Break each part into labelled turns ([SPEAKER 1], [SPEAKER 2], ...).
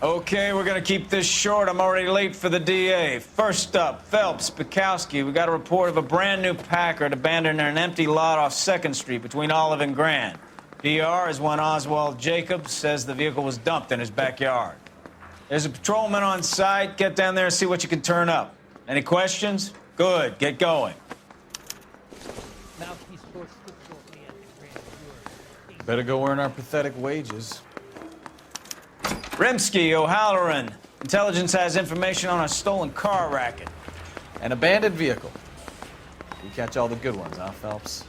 [SPEAKER 1] Okay, we're gonna keep this short. I'm already late for the DA. First up, Phelps, Bukowski. We got a report of a brand new Packard abandoned in an empty lot off 2nd Street between Olive and Grand. PR is one Oswald Jacobs says the vehicle was dumped in his backyard. There's a patrolman on site. Get down there and see what you can turn up. Any questions? Good, get going. Better go earn our pathetic wages. Rimsky, O'Halloran. Intelligence has information on a stolen car racket. An abandoned vehicle. You catch all the good ones, huh, Phelps?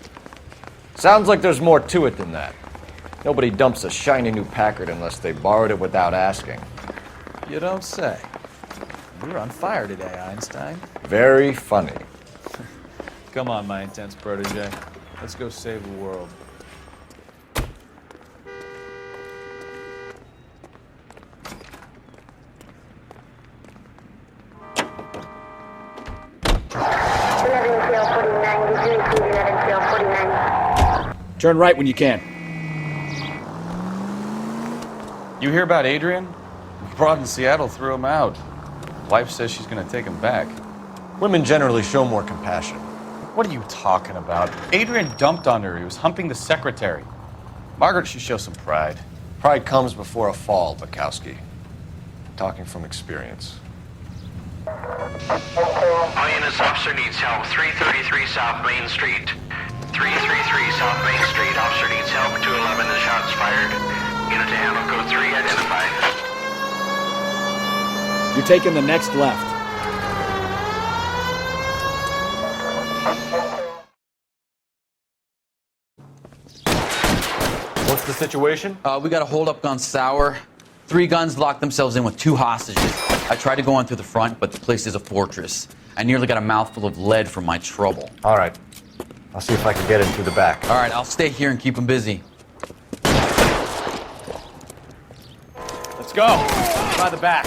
[SPEAKER 2] Sounds like there's more to it than that. Nobody dumps a shiny new Packard unless they borrowed it without asking.
[SPEAKER 1] You don't say. You're on fire today, Einstein.
[SPEAKER 2] Very funny.
[SPEAKER 1] Come on, my intense protege. Let's go save the world.
[SPEAKER 3] Turn right when you can.
[SPEAKER 4] You hear about Adrian? Broad in Seattle threw him out. Wife says she's gonna take him back.
[SPEAKER 2] Women generally show more compassion.
[SPEAKER 4] What are you talking about? Adrian dumped on her. He was humping the secretary. Margaret should show some pride.
[SPEAKER 2] Pride comes before a fall, Bukowski. Talking from experience.
[SPEAKER 5] All units, officer needs help. 333 South Main Street. 333 South Main Street. Officer needs help. 211 is shots fired. Unit to handle code 3 identified.
[SPEAKER 3] You're taking the next left.
[SPEAKER 2] What's the situation?
[SPEAKER 6] We got a hold-up gun sour. 3 guns locked themselves in with 2 hostages. I tried to go in through the front, but the place is a fortress. I nearly got a mouthful of lead from my trouble.
[SPEAKER 2] All right. I'll see if I can get in through the back.
[SPEAKER 6] All right, I'll stay here and keep them busy.
[SPEAKER 3] Let's go. By the back.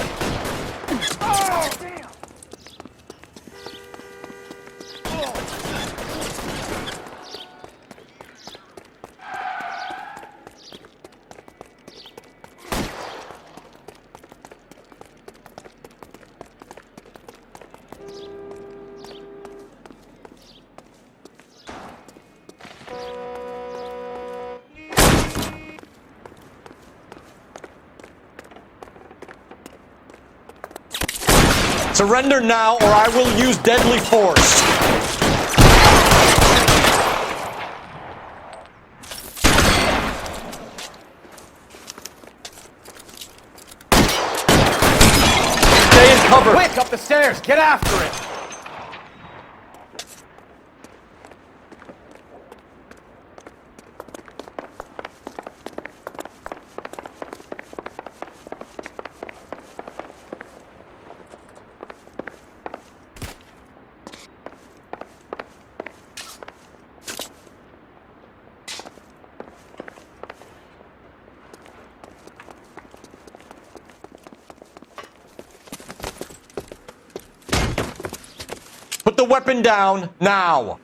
[SPEAKER 2] Surrender now, or I will use deadly force. Stay in cover.
[SPEAKER 3] Quick, up the stairs. Get after it.
[SPEAKER 2] Put the weapon down, now!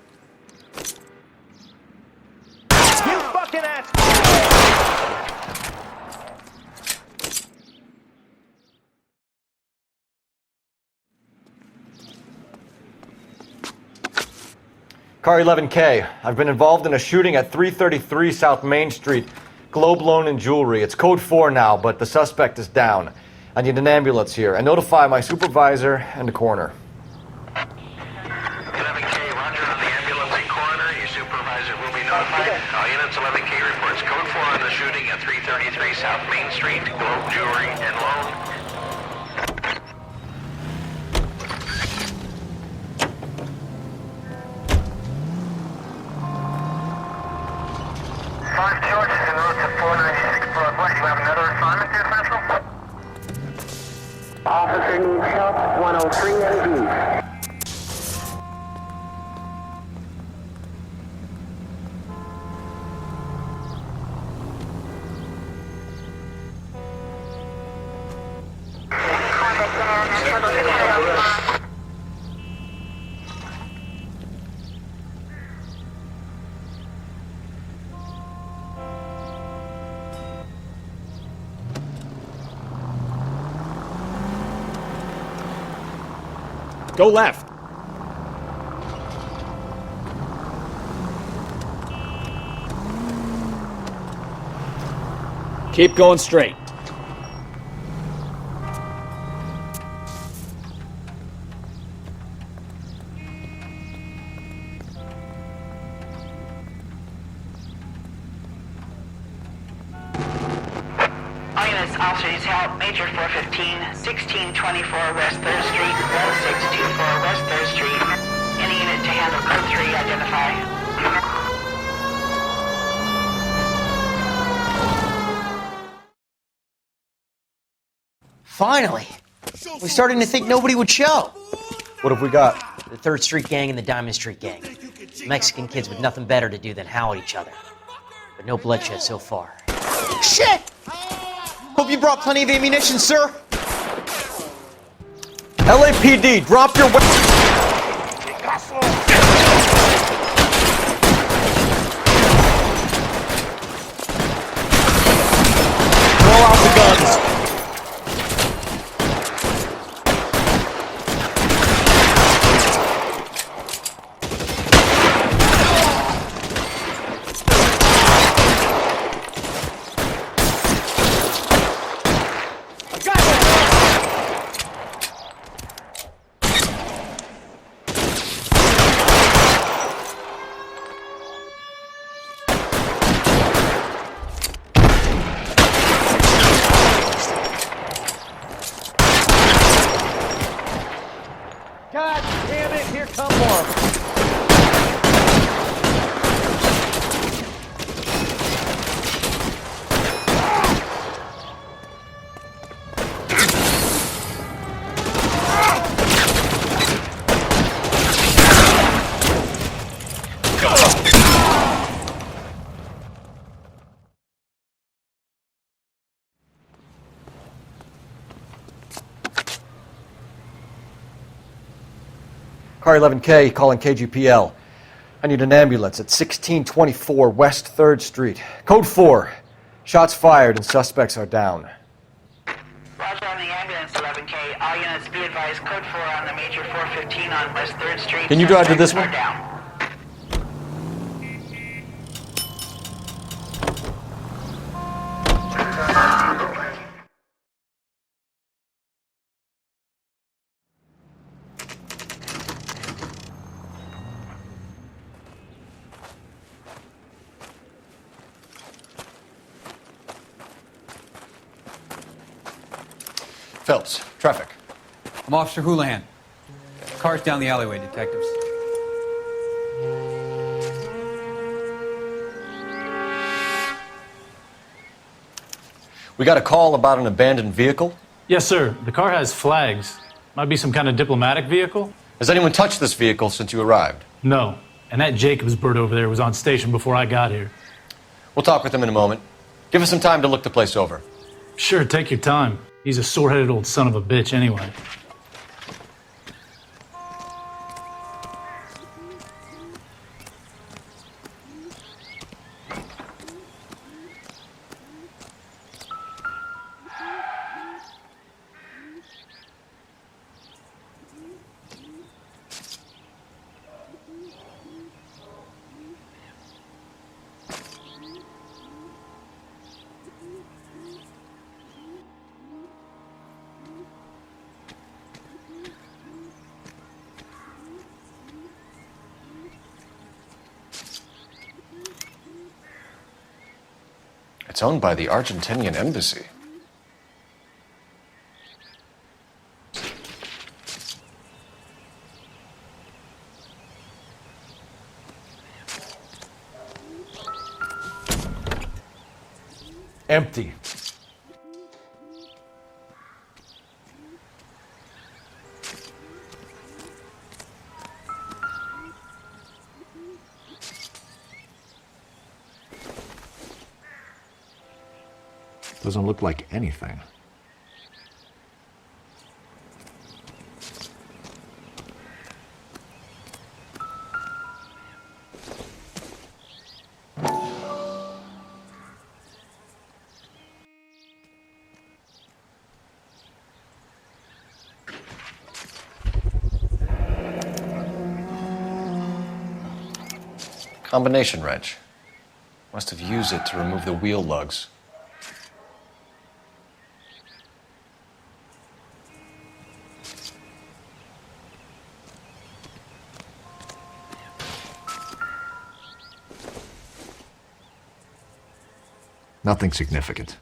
[SPEAKER 3] You fucking ass!
[SPEAKER 2] Car 11K, I've been involved in a shooting at 333 South Main Street. Globe Loan and Jewelry. It's code 4 now, but the suspect is down. I need an ambulance here. And notify my supervisor and the coroner.
[SPEAKER 5] 11K, roger on the ambulance and coroner. Your supervisor will be notified. All units, 11K reports code 4 on the shooting at 333 South Main Street. Globe Jewelry and Loan. Five George is en route to 496 Broadway. You have another assignment there, Central? Officer needs help, 103 AD.
[SPEAKER 3] Go left. Keep going straight.
[SPEAKER 7] Officer needs help. Major 415, 1624 West 3rd Street, 1624 West 3rd Street. Any unit to handle code 3, identify.
[SPEAKER 8] Finally! We're starting to think nobody would show.
[SPEAKER 2] What have we got?
[SPEAKER 8] The 3rd Street Gang and the Diamond Street Gang. Mexican kids with nothing better to do than howl at each other. But no bloodshed so far. Shit! Hope you brought plenty of ammunition, sir.
[SPEAKER 2] LAPD, drop your weapon. Throw out the guns.
[SPEAKER 3] God damn it, here come more.
[SPEAKER 2] Car 11K, calling KGPL. I need an ambulance at 1624 West 3rd Street. Code 4. Shots fired and suspects are down.
[SPEAKER 7] Roger on the ambulance, 11K. All units be advised, code 4 on the Major 415 on West 3rd Street.
[SPEAKER 2] Can you drive to this
[SPEAKER 7] Suspects
[SPEAKER 2] one?
[SPEAKER 7] are down.
[SPEAKER 4] Phelps, traffic.
[SPEAKER 9] I'm Officer Houlihan. Car's down the alleyway, detectives.
[SPEAKER 2] We got a call about an abandoned vehicle.
[SPEAKER 10] Yes, sir. The car has flags. Might be some kind of diplomatic vehicle?
[SPEAKER 2] Has anyone touched this vehicle since you arrived?
[SPEAKER 10] No. And that Jacobs bird over there was on station before I got here.
[SPEAKER 2] We'll talk with him in a moment. Give us some time to look the place over.
[SPEAKER 10] Sure, take your time. He's a sore-headed old son of a bitch anyway.
[SPEAKER 2] It's owned by the Argentinian embassy. Empty. Doesn't look like anything. Combination wrench. Must have used it to remove the wheel lugs. Nothing significant.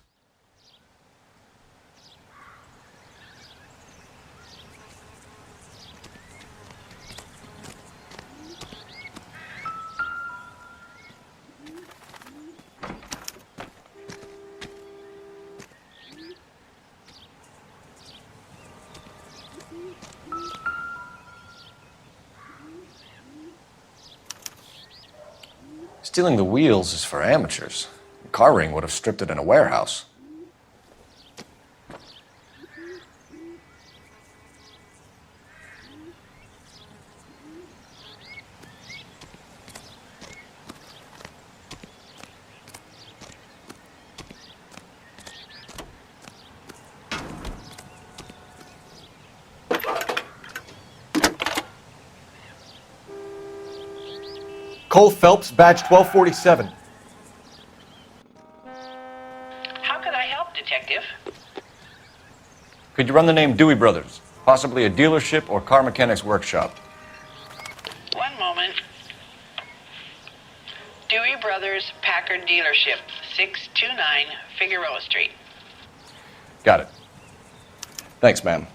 [SPEAKER 2] Stealing the wheels is for amateurs. The car ring would have stripped it in a warehouse. Cole Phelps, badge 1247.
[SPEAKER 7] How could I help, Detective?
[SPEAKER 2] Could you run the name Dewey Brothers? Possibly a dealership or car mechanics workshop.
[SPEAKER 7] One moment. Dewey Brothers Packard Dealership, 629 Figueroa Street.
[SPEAKER 2] Got it. Thanks, ma'am.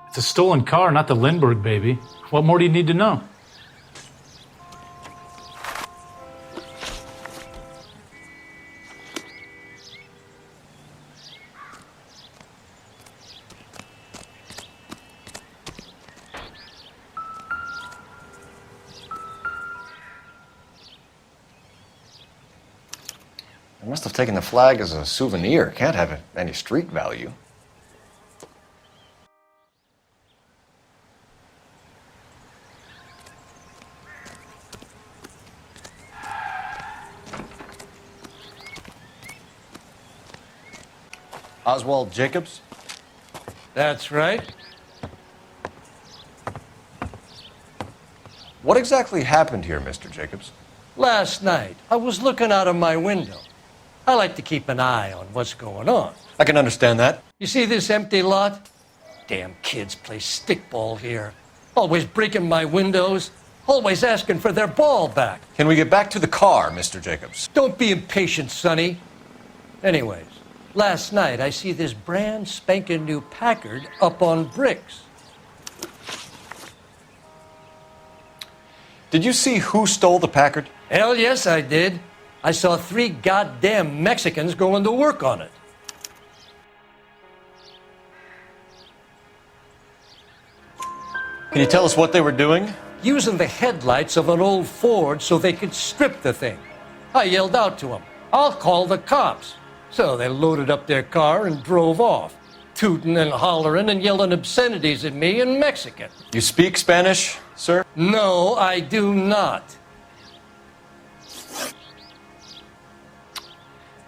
[SPEAKER 10] It's a stolen car, not the Lindbergh baby. What more do you need to know?
[SPEAKER 2] I must have taken the flag as a souvenir. Can't have any street value. Oswald Jacobs?
[SPEAKER 11] That's right.
[SPEAKER 2] What exactly happened here, Mr. Jacobs?
[SPEAKER 11] Last night, I was looking out of my window. I like to keep an eye on what's going on.
[SPEAKER 2] I can understand that.
[SPEAKER 11] You see this empty lot? Damn kids play stickball here. Always breaking my windows. Always asking for their ball back.
[SPEAKER 2] Can we get back to the car, Mr. Jacobs?
[SPEAKER 11] Don't be impatient, Sonny. Anyways, last night I see this brand spanking new Packard up on bricks.
[SPEAKER 2] Did you see who stole the Packard?
[SPEAKER 11] Hell yes, I did. I saw 3 goddamn Mexicans going to work on it.
[SPEAKER 2] Can you tell us what they were doing?
[SPEAKER 11] Using the headlights of an old Ford so they could strip the thing. I yelled out to them, "I'll call the cops." So they loaded up their car and drove off, tooting and hollering and yelling obscenities at me in Mexican.
[SPEAKER 2] You speak Spanish, sir?
[SPEAKER 11] No, I do not.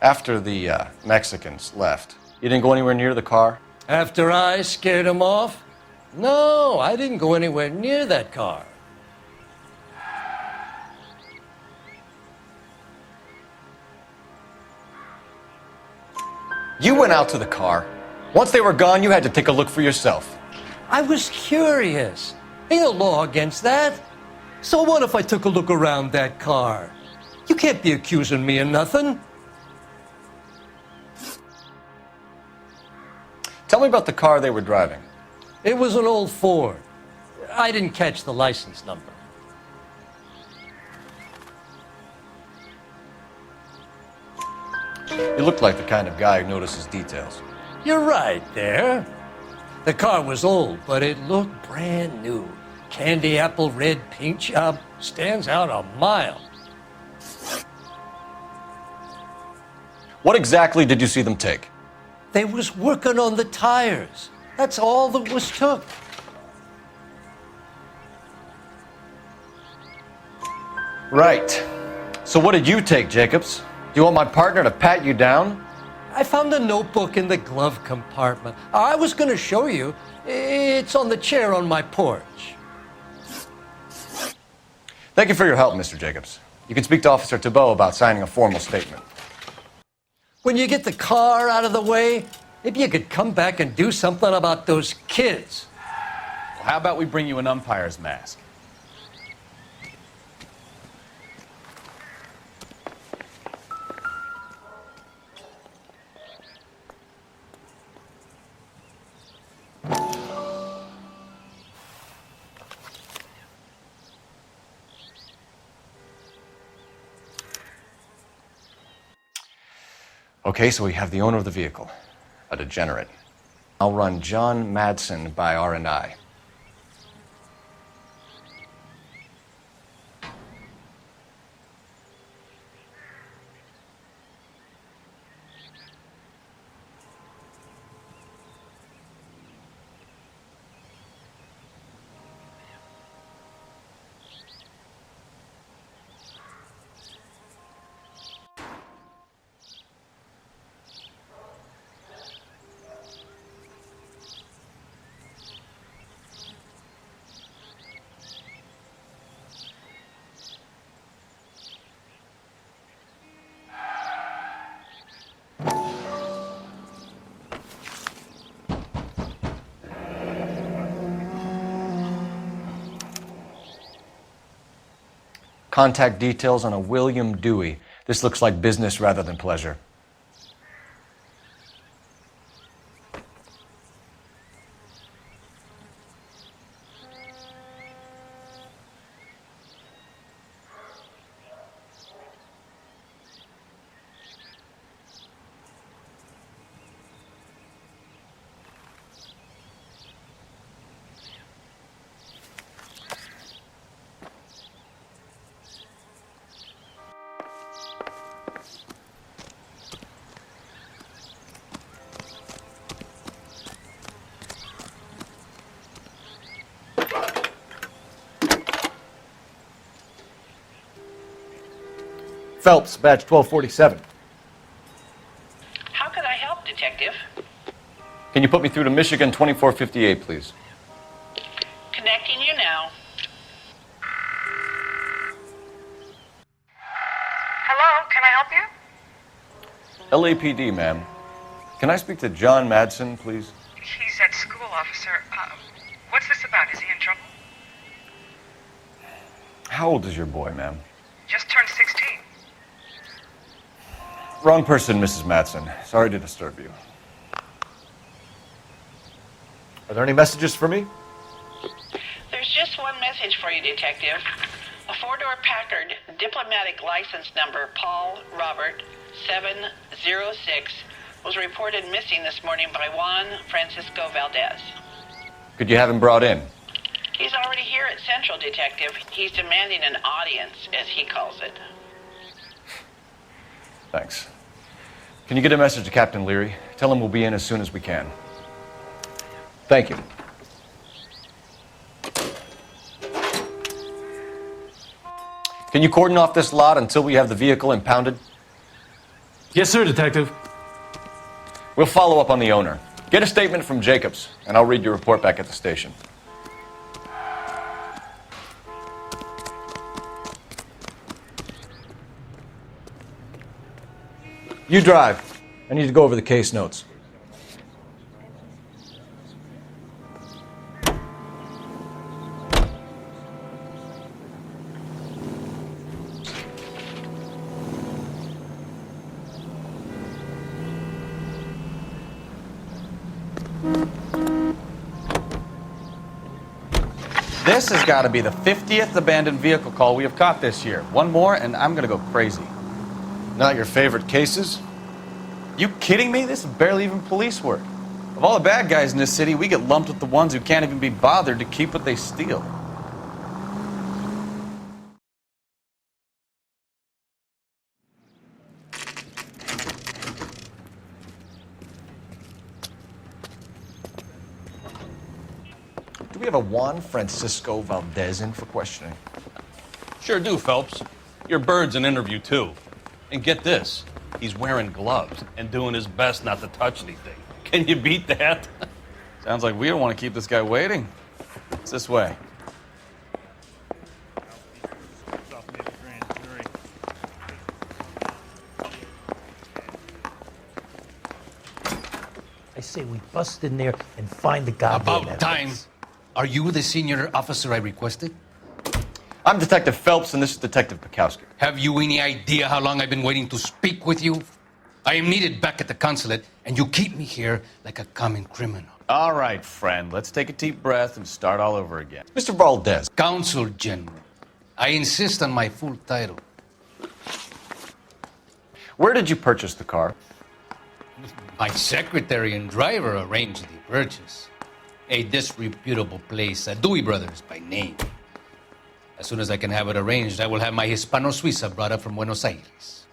[SPEAKER 2] After the Mexicans left, you didn't go anywhere near the car?
[SPEAKER 11] After I scared them off? No, I didn't go anywhere near that car.
[SPEAKER 2] You went out to the car. Once they were gone, you had to take a look for yourself.
[SPEAKER 11] I was curious. Ain't no law against that. So what if I took a look around that car? You can't be accusing me of nothing.
[SPEAKER 2] Tell me about the car they were driving.
[SPEAKER 11] It was an old Ford. I didn't catch the license number.
[SPEAKER 2] You looked like the kind of guy who notices details.
[SPEAKER 11] You're right there. The car was old, but it looked brand new. Candy apple red paint job stands out a mile.
[SPEAKER 2] What exactly did you see them take?
[SPEAKER 11] They was working on the tires. That's all that was took.
[SPEAKER 2] Right. So what did you take, Jacobs? Do you want my partner to pat you down?
[SPEAKER 11] I found a notebook in the glove compartment. I was going to show you. It's on the chair on my porch.
[SPEAKER 4] Thank you for your help, Mr. Jacobs. You can speak to Officer Thibault about signing a formal statement.
[SPEAKER 11] When you get the car out of the way, maybe you could come back and do something about those kids.
[SPEAKER 4] Well, how about we bring you an umpire's mask? Okay, so we have the owner of the vehicle, a degenerate. I'll run John Madsen by R&I. Contact details on a William Dewey. This looks like business rather than pleasure.
[SPEAKER 2] Phelps, badge 1247.
[SPEAKER 7] How can I help, Detective?
[SPEAKER 4] Can you put me through to Michigan 2458, please?
[SPEAKER 7] Connecting you now. Hello, can I help you?
[SPEAKER 4] LAPD, ma'am. Can I speak to John Madsen, please?
[SPEAKER 12] He's at school, officer. What's this about? Is he in trouble?
[SPEAKER 4] How old is your boy, ma'am?
[SPEAKER 12] Just turned 16.
[SPEAKER 4] Wrong person, Mrs. Madsen. Sorry to disturb you.
[SPEAKER 2] Are there any messages for me?
[SPEAKER 7] There's just one message for you, Detective. A four-door Packard diplomatic license number Paul Robert 706 was reported missing this morning by Juan Francisco Valdez.
[SPEAKER 4] Could you have him brought in?
[SPEAKER 7] He's already here at Central, Detective. He's demanding an audience, as he calls it.
[SPEAKER 4] Thanks. Can you get a message to Captain Leary? Tell him we'll be in as soon as we can. Thank you. Can you cordon off this lot until we have the vehicle impounded?
[SPEAKER 10] Yes, sir, Detective.
[SPEAKER 4] We'll follow up on the owner. Get a statement from Jacobs, and I'll read your report back at the station. You drive. I need to go over the case notes. This has got to be the 50th abandoned vehicle call we have caught this year. One more, and I'm going to go crazy. Not your favorite cases? You kidding me? This is barely even police work. Of all the bad guys in this city, we get lumped with the ones who can't even be bothered to keep what they steal. Do we have a Juan Francisco Valdez in for questioning?
[SPEAKER 13] Sure do, Phelps. Your bird's an interview, too. And get this,
[SPEAKER 4] He's wearing gloves and doing his best not to touch anything. Can you beat that? Sounds like we don't want to keep this guy waiting. It's this way.
[SPEAKER 13] I say we bust in there and find the goddamn
[SPEAKER 11] About time. Are you the senior officer I requested?
[SPEAKER 2] I'm Detective Phelps, and this is Detective Pikowski.
[SPEAKER 11] Have you any idea how long I've been waiting to speak with you? I am needed back at the consulate, and you keep me here like a common criminal.
[SPEAKER 4] All right, friend. Let's take a deep breath and start all over again.
[SPEAKER 2] Mr. Valdez.
[SPEAKER 11] Consul General. I insist on my full title.
[SPEAKER 2] Where did you purchase the car?
[SPEAKER 11] My secretary and driver arranged the purchase. A disreputable place, Dewey Brothers by name. As soon as I can have it arranged, I will have my Hispano Suiza brought up from Buenos Aires.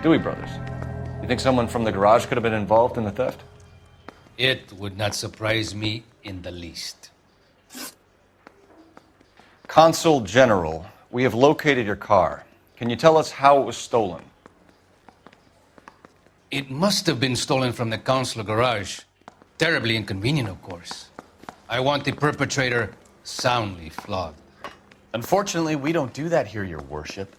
[SPEAKER 2] Dewey Brothers. You think someone from the garage could have been involved in the theft?
[SPEAKER 11] It would not surprise me in the least.
[SPEAKER 2] Consul General, we have located your car. Can you tell us how it was stolen?
[SPEAKER 11] It must have been stolen from the consular garage. Terribly inconvenient, of course. I want the perpetrator soundly flogged.
[SPEAKER 4] Unfortunately, we don't do that here, Your Worship.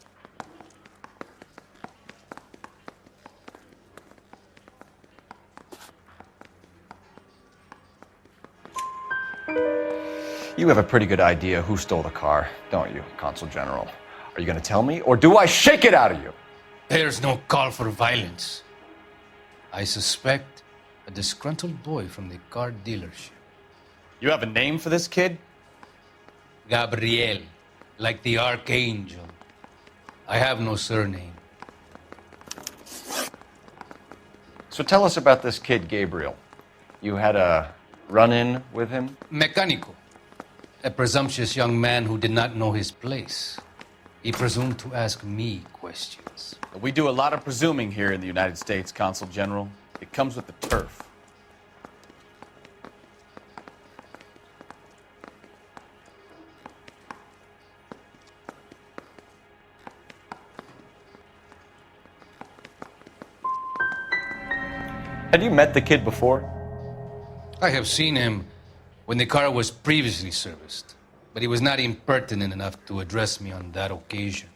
[SPEAKER 2] You have a pretty good idea who stole the car, don't you, Consul General? Are you going to tell me, or do I shake it out of you?
[SPEAKER 11] There's no call for violence. I suspect a disgruntled boy from the car dealership.
[SPEAKER 4] You have a name for this kid?
[SPEAKER 11] Gabriel, like the archangel. I have no surname.
[SPEAKER 2] So tell us about this kid, Gabriel. You had a run-in with him?
[SPEAKER 11] Mecánico. A presumptuous young man who did not know his place. He presumed to ask me questions.
[SPEAKER 4] We do a lot of presuming here in the United States, Consul General. It comes with the turf.
[SPEAKER 2] Had you met the kid before?
[SPEAKER 11] I have seen him when the car was previously serviced, but he was not impertinent enough to address me on that occasion.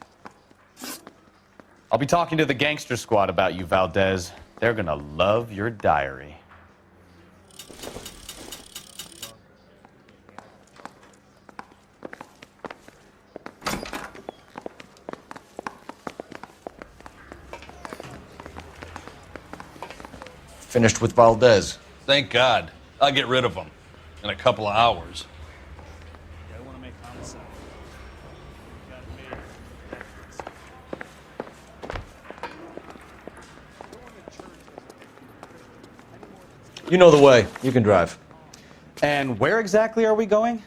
[SPEAKER 4] I'll be talking to the gangster squad about you, Valdez. They're gonna love your diary.
[SPEAKER 2] Finished with Valdez.
[SPEAKER 4] Thank God. I'll get rid of him in a couple of hours.
[SPEAKER 2] You know the way. You can drive.
[SPEAKER 4] And where exactly are we going?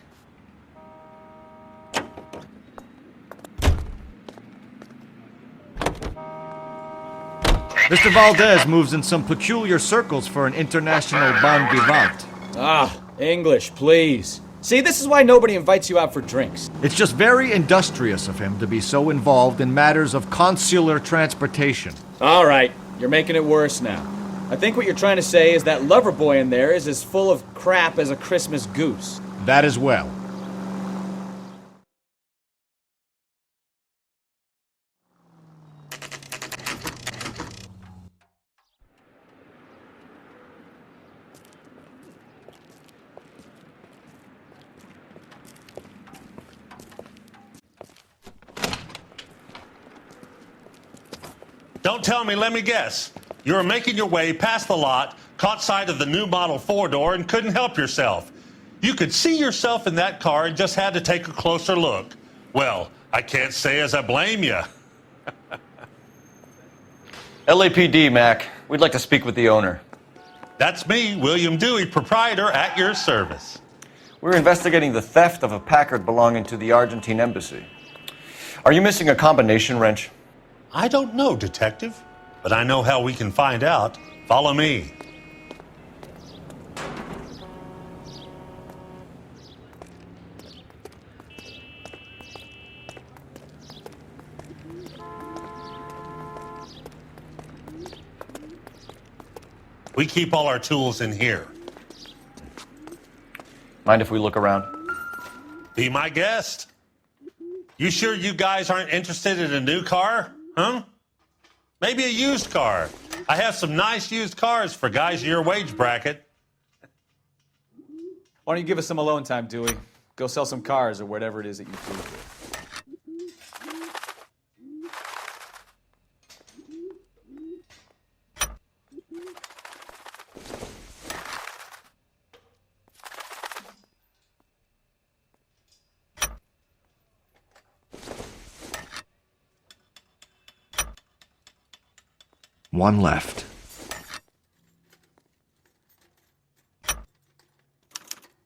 [SPEAKER 14] Mr. Valdez moves in some peculiar circles for an international bon vivant.
[SPEAKER 3] Ah, English, please. See, this is why nobody invites you out for drinks.
[SPEAKER 14] It's just very industrious of him to be so involved in matters of consular transportation.
[SPEAKER 3] All right, you're making it worse now. I think what you're trying to say is that lover boy in there is as full of crap as a Christmas goose.
[SPEAKER 14] That as well.
[SPEAKER 15] Don't tell me, let me guess. You were making your way past the lot, caught sight of the new model four-door, and couldn't help yourself. You could see yourself in that car and just had to take a closer look. Well, I can't say as I blame you.
[SPEAKER 2] LAPD, Mac. We'd like to speak with the owner.
[SPEAKER 15] That's me, William Dewey, proprietor, at your service.
[SPEAKER 2] We're investigating the theft of a Packard belonging to the Argentine embassy. Are you missing a combination wrench?
[SPEAKER 15] I don't know, Detective, but I know how we can find out. Follow me. We keep all our tools in here.
[SPEAKER 2] Mind if we look around?
[SPEAKER 15] Be my guest. You sure you guys aren't interested in a new car? Huh? Maybe a used car. I have some nice used cars for guys in your wage bracket.
[SPEAKER 3] Why don't you give us some alone time, Dewey? Go sell some cars or whatever it is that you do.
[SPEAKER 14] One left.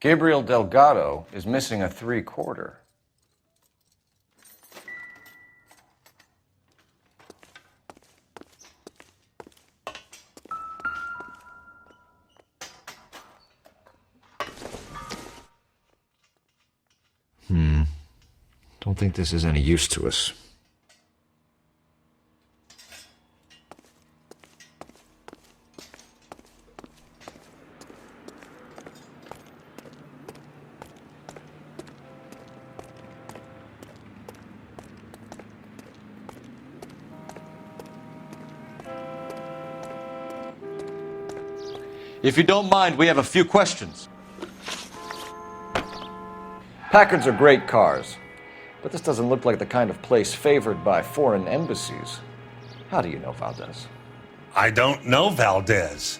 [SPEAKER 2] Gabriel Delgado is missing a 3/4.
[SPEAKER 14] Don't think this is any use to us.
[SPEAKER 2] If you don't mind, we have a few questions. Packards are great cars, but this doesn't look like the kind of place favored by foreign embassies. How do you know Valdez?
[SPEAKER 15] I don't know Valdez.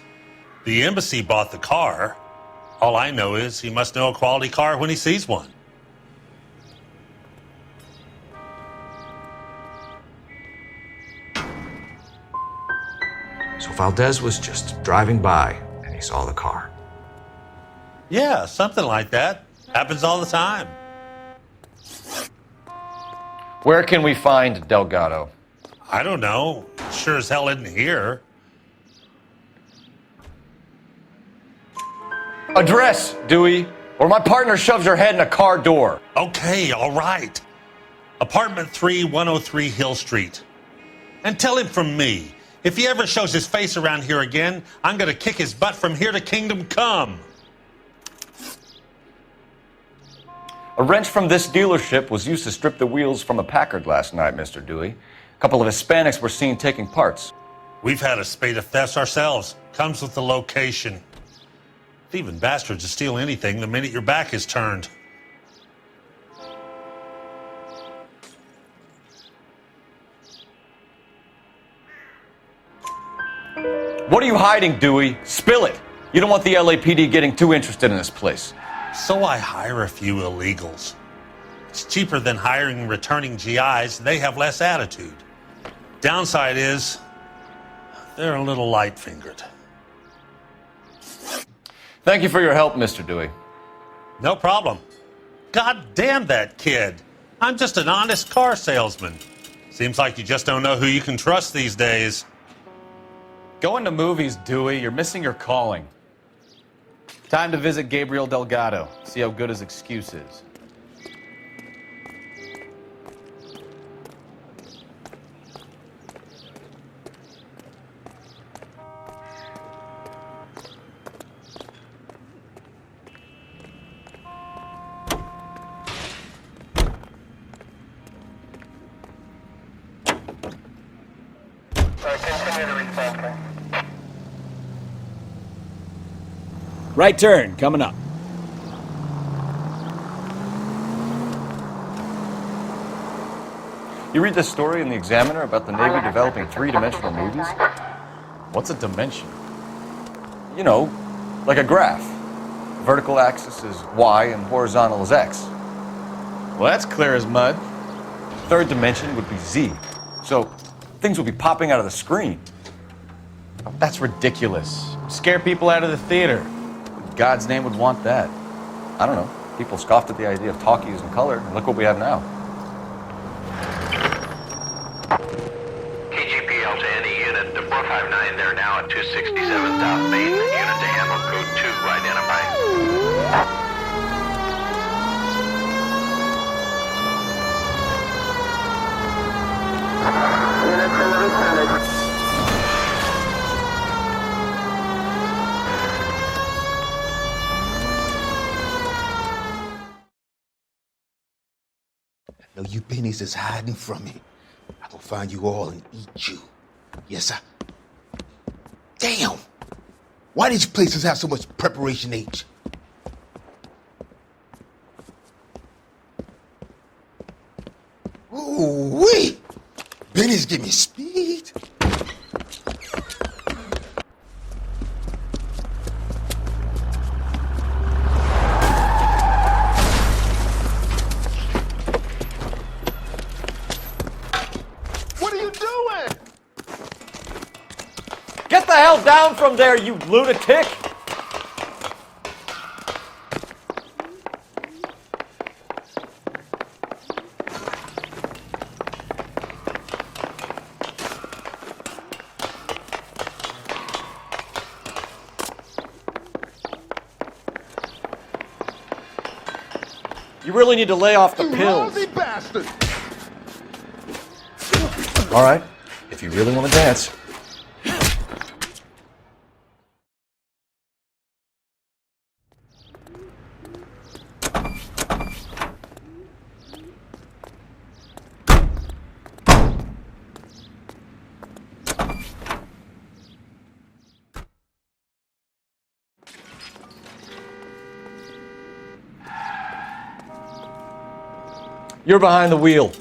[SPEAKER 15] The embassy bought the car. All I know is he must know a quality car when he sees one.
[SPEAKER 14] So Valdez was just driving by and he saw the car.
[SPEAKER 15] Yeah, something like that. Happens all the time.
[SPEAKER 2] Where can we find Delgado?
[SPEAKER 15] I don't know. Sure as hell isn't here.
[SPEAKER 2] Address, Dewey, or my partner shoves her head in a car door.
[SPEAKER 15] Okay, all right. Apartment 3, 103 Hill Street. And tell him from me, if he ever shows his face around here again, I'm gonna kick his butt from here to Kingdom Come.
[SPEAKER 2] A wrench from this dealership was used to strip the wheels from a Packard last night, Mr. Dewey. A couple of Hispanics were seen taking parts.
[SPEAKER 15] We've had a spate of thefts ourselves. Comes with the location. Thieving bastards to steal anything the minute your back is turned.
[SPEAKER 2] What are you hiding, Dewey? Spill it. You don't want the LAPD getting too interested in this place.
[SPEAKER 15] So I hire a few illegals. It's cheaper than hiring returning GIs. They have less attitude. Downside is, they're a little light-fingered.
[SPEAKER 2] Thank you for your help, Mr. Dewey.
[SPEAKER 15] No problem. God damn that kid. I'm just an honest car salesman. Seems like you just don't know who you can trust these days.
[SPEAKER 3] Going to movies, Dewey. You're missing your calling. Time to visit Gabriel Delgado. See how good his excuse is. Right turn, coming up.
[SPEAKER 2] You read this story in the Examiner about the Navy developing three-dimensional movies?
[SPEAKER 3] What's a dimension?
[SPEAKER 2] You know, like a graph. Vertical axis is Y and horizontal is X.
[SPEAKER 3] Well, that's clear as mud.
[SPEAKER 2] Third dimension would be Z. So things will be popping out of the screen.
[SPEAKER 3] That's ridiculous. Scare people out of the theater. In God's name would want that.
[SPEAKER 2] I don't know. People scoffed at the idea of talkies in color, and look what we have now.
[SPEAKER 5] 459, they're now at 267 South Main. Unit to handle code 2 identified.
[SPEAKER 16] No, you pennies is hiding from me. I'm gonna find you all and eat you. Yes, sir. Damn! Why these places have so much preparation H? Ooh-wee! Benny's give me speed.
[SPEAKER 2] What are you doing? Get the hell down from there, you lunatic! You really need to lay off the pills.
[SPEAKER 16] Lousy bastard!
[SPEAKER 2] All right, if you really want to dance. You're behind the wheel.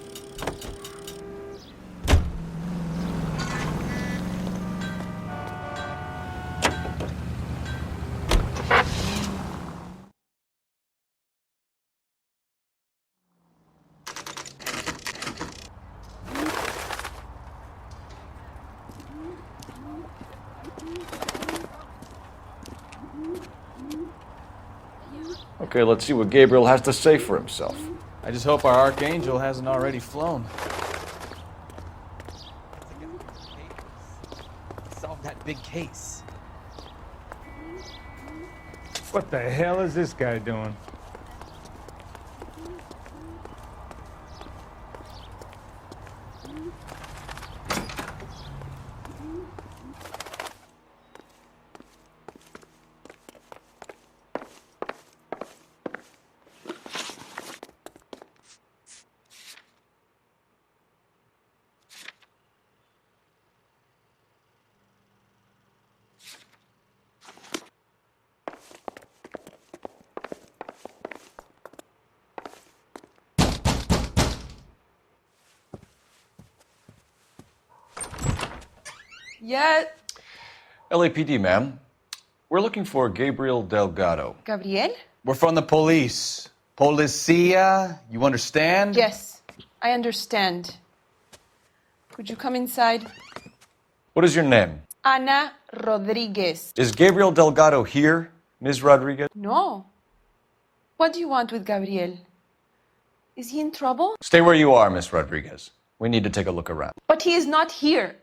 [SPEAKER 2] Okay, let's see what Gabriel has to say for himself.
[SPEAKER 3] I just hope our archangel hasn't already flown.
[SPEAKER 6] Solve that big case.
[SPEAKER 17] What the hell is this guy doing?
[SPEAKER 18] Yeah.
[SPEAKER 2] LAPD, ma'am. We're looking for Gabriel Delgado.
[SPEAKER 18] Gabriel?
[SPEAKER 3] We're from the police. Policia, you understand?
[SPEAKER 18] Yes, I understand. Could you come inside?
[SPEAKER 2] What is your name?
[SPEAKER 18] Ana Rodriguez.
[SPEAKER 2] Is Gabriel Delgado here, Ms. Rodriguez?
[SPEAKER 18] No. What do you want with Gabriel? Is he in trouble?
[SPEAKER 2] Stay where you are, Ms. Rodriguez. We need to take a look around.
[SPEAKER 18] But he is not here.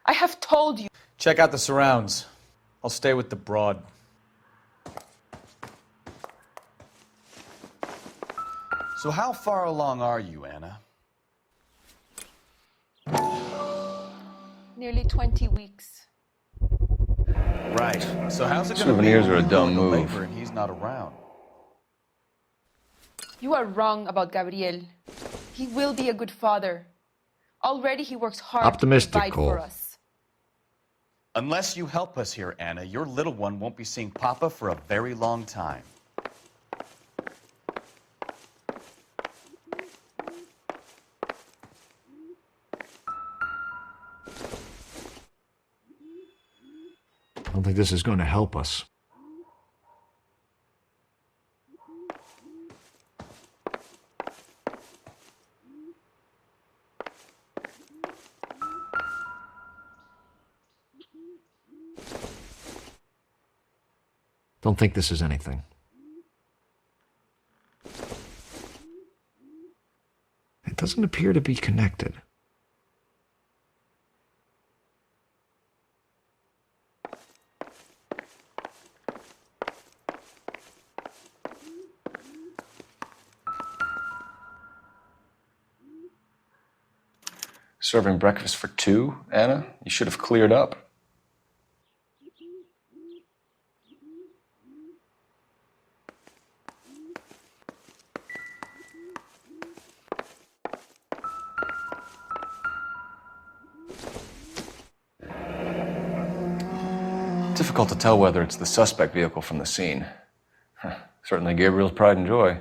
[SPEAKER 18] I have told you.
[SPEAKER 3] Check out the surrounds. I'll stay with the broad. So how far along are you, Anna?
[SPEAKER 18] Nearly 20 weeks.
[SPEAKER 3] Right. So how's it going to be
[SPEAKER 2] Souvenirs
[SPEAKER 3] when
[SPEAKER 2] are a
[SPEAKER 3] you
[SPEAKER 2] dumb
[SPEAKER 3] go into
[SPEAKER 2] move.
[SPEAKER 3] labor and he's not around?
[SPEAKER 18] You are wrong about Gabriel. He will be a good father. Already he works hard
[SPEAKER 14] Optimistic,
[SPEAKER 18] to provide
[SPEAKER 14] Cole.
[SPEAKER 18] for us.
[SPEAKER 3] Unless you help us here, Anna, your little one won't be seeing Papa for a very long time.
[SPEAKER 14] I don't think this is going to help us. Don't think this is anything. It doesn't appear to be connected.
[SPEAKER 4] Serving breakfast for two, Anna? You should have cleared up. Difficult to tell whether it's the suspect vehicle from the scene. Certainly Gabriel's pride and joy.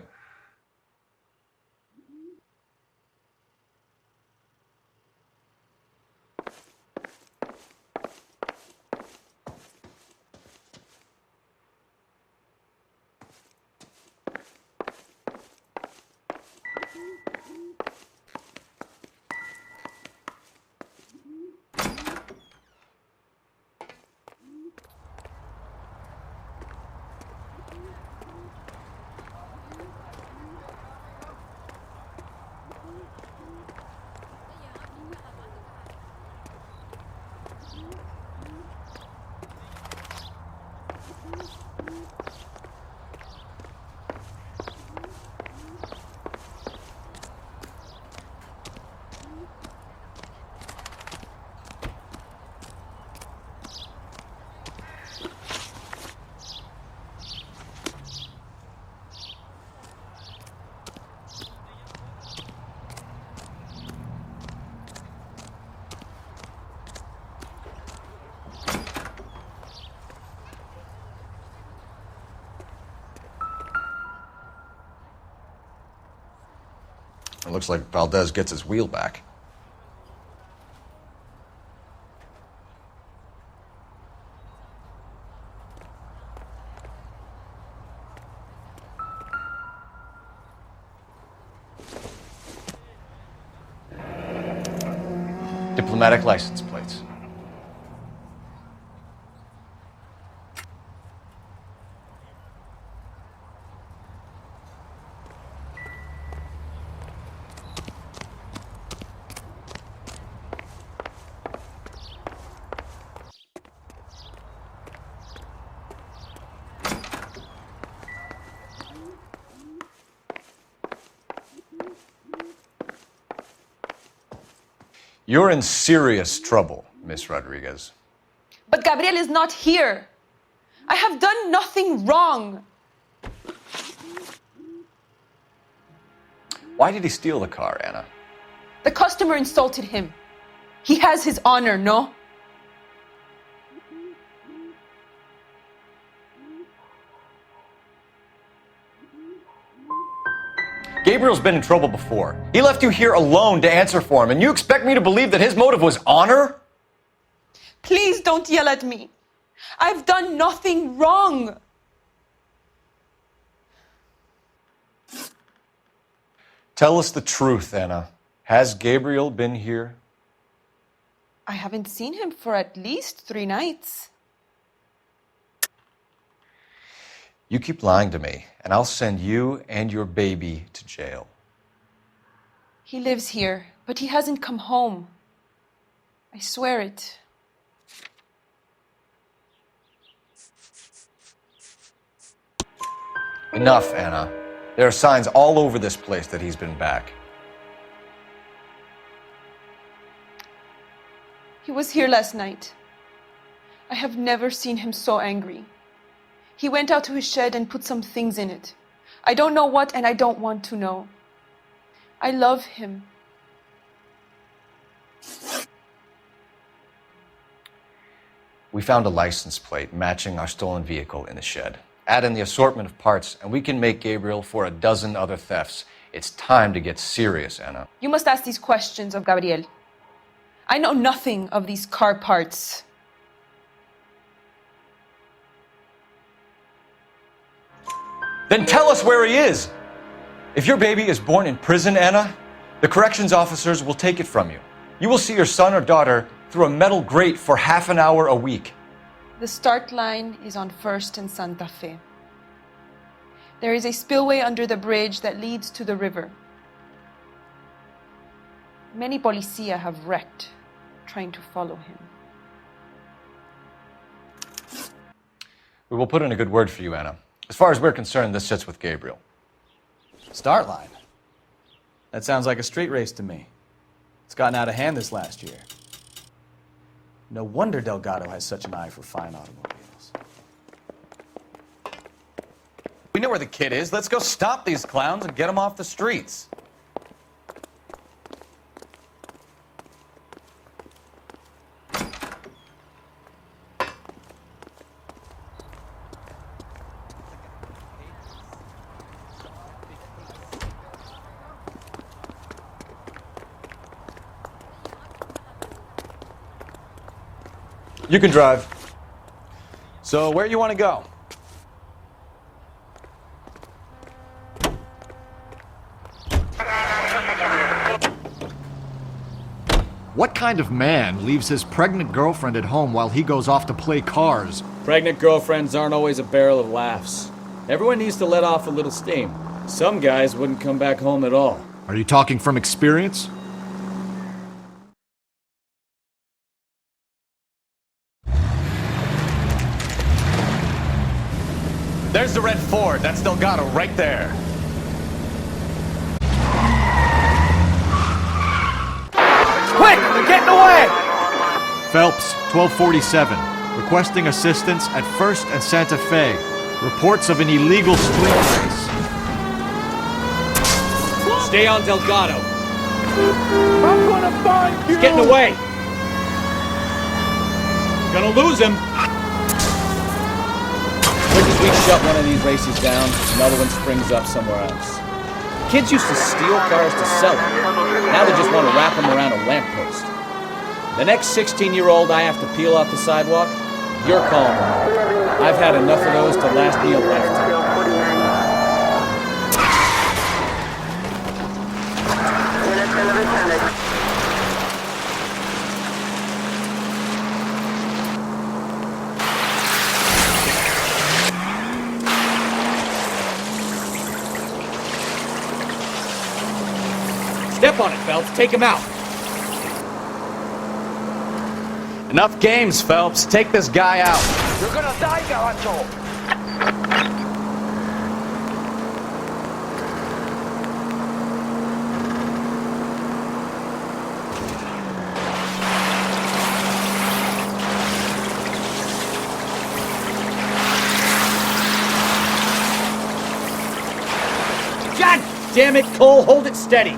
[SPEAKER 4] It looks like Valdez gets his wheel back. Diplomatic license plates. You're in serious trouble, Miss Rodriguez.
[SPEAKER 18] But Gabriel is not here. I have done nothing wrong.
[SPEAKER 4] Why did he steal the car, Anna?
[SPEAKER 18] The customer insulted him. He has his honor, no?
[SPEAKER 4] Gabriel's been in trouble before. He left you here alone to answer for him, and you expect me to believe that his motive was honor?
[SPEAKER 18] Please don't yell at me. I've done nothing wrong.
[SPEAKER 4] Tell us the truth, Anna. Has Gabriel been here?
[SPEAKER 18] I haven't seen him for at least 3 nights.
[SPEAKER 4] You keep lying to me, and I'll send you and your baby to jail.
[SPEAKER 18] He lives here, but he hasn't come home. I swear it.
[SPEAKER 4] Enough, Anna. There are signs all over this place that he's been back.
[SPEAKER 18] He was here last night. I have never seen him so angry. He went out to his shed and put some things in it. I don't know what, and I don't want to know. I love him.
[SPEAKER 4] We found a license plate matching our stolen vehicle in the shed. Add in the assortment of parts, and we can make Gabriel for a dozen other thefts. It's time to get serious, Anna.
[SPEAKER 18] You must ask these questions of Gabriel. I know nothing of these car parts.
[SPEAKER 4] Then tell us where he is. If your baby is born in prison, Anna, the corrections officers will take it from you. You will see your son or daughter through a metal grate for half an hour a week.
[SPEAKER 18] The start line is on 1st and Santa Fe. There is a spillway under the bridge that leads to the river. Many policia have wrecked trying to follow him.
[SPEAKER 4] We will put in a good word for you, Anna. As far as we're concerned, this sits with Gabriel.
[SPEAKER 1] Start line? That sounds like a street race to me.
[SPEAKER 3] It's gotten out of hand this last year. No wonder Delgado has such an eye for fine automobiles. We know where the kid is. Let's go stop these clowns and get them off the streets.
[SPEAKER 2] You can drive.
[SPEAKER 3] So, where you want to go?
[SPEAKER 14] What kind of man leaves his pregnant girlfriend at home while he goes off to play cars?
[SPEAKER 19] Pregnant girlfriends aren't always a barrel of laughs. Everyone needs to let off a little steam. Some guys wouldn't come back home at all.
[SPEAKER 14] Are you talking from experience?
[SPEAKER 3] There's the red Ford. That's Delgado right there.
[SPEAKER 2] Quick! They're getting away!
[SPEAKER 14] Phelps, 1247. Requesting assistance at 1st and Santa Fe. Reports of an illegal street race.
[SPEAKER 19] Stay on Delgado.
[SPEAKER 17] I'm gonna find you!
[SPEAKER 19] He's getting away. Gonna lose him. Quick as we shut one of these races down, another one springs up somewhere else. Kids used to steal cars to sell them. Now they just want to wrap them around a lamppost. The next 16-year-old I have to peel off the sidewalk, you're calling them. I've had enough of those to last me a lifetime. Step on it, Phelps. Take him out.
[SPEAKER 3] Enough games, Phelps. Take this guy out.
[SPEAKER 2] You're gonna die, Garacho!
[SPEAKER 19] God damn it, Cole. Hold it steady.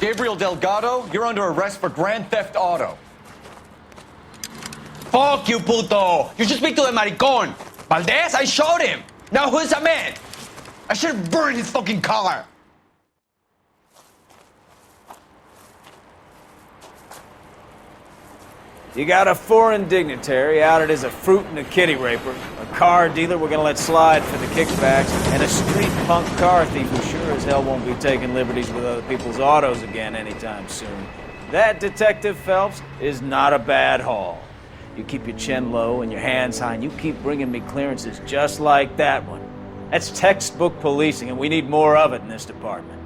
[SPEAKER 3] Gabriel Delgado, you're under arrest for grand theft auto.
[SPEAKER 20] Fuck you, puto! You should speak to the maricon! Valdez, I showed him! Now who's a man? I should have burned his fucking car!
[SPEAKER 1] You got a foreign dignitary outed as a fruit and a kitty raper, a car dealer we're gonna let slide for the kickbacks, and a street punk car thief who sure as hell won't be taking liberties with other people's autos again anytime soon. That, Detective Phelps, is not a bad haul. You keep your chin low and your hands high, and you keep bringing me clearances just like that one. That's textbook policing, and we need more of it in this department.